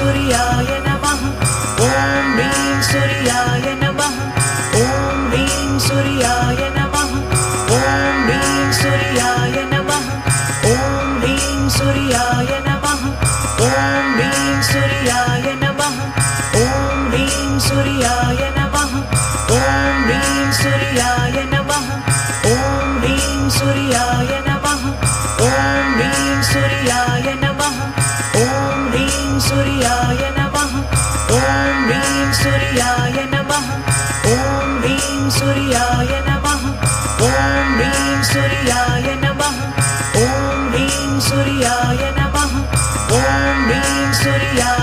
सूर्याय नमः ॐ ह्रीं सूर्याय नमः ॐ ह्रीं सूर्याय नमः ॐ ह्रीं सूर्याय नमः ॐ ह्रीं सूर्याय नमः ॐ ह्रीं सूर्याय नमः ॐ ह्रीं सूर्याय नमः ॐ ह्रीं सूर्याय नमः ॐ ह्रीं सूर्याय नमः ॐ ह्रीं सूर्याय नमः ॐ ह्रीं सूर्याय नमः ॐ ह्रीं सूर्याय नमः ॐ ह्रीं सूर्याय नमः ॐ ह्रीं सूर्याय नमः ॐ ह्रीं सूर्याय नमः ॐ ह्रीं सूर्याय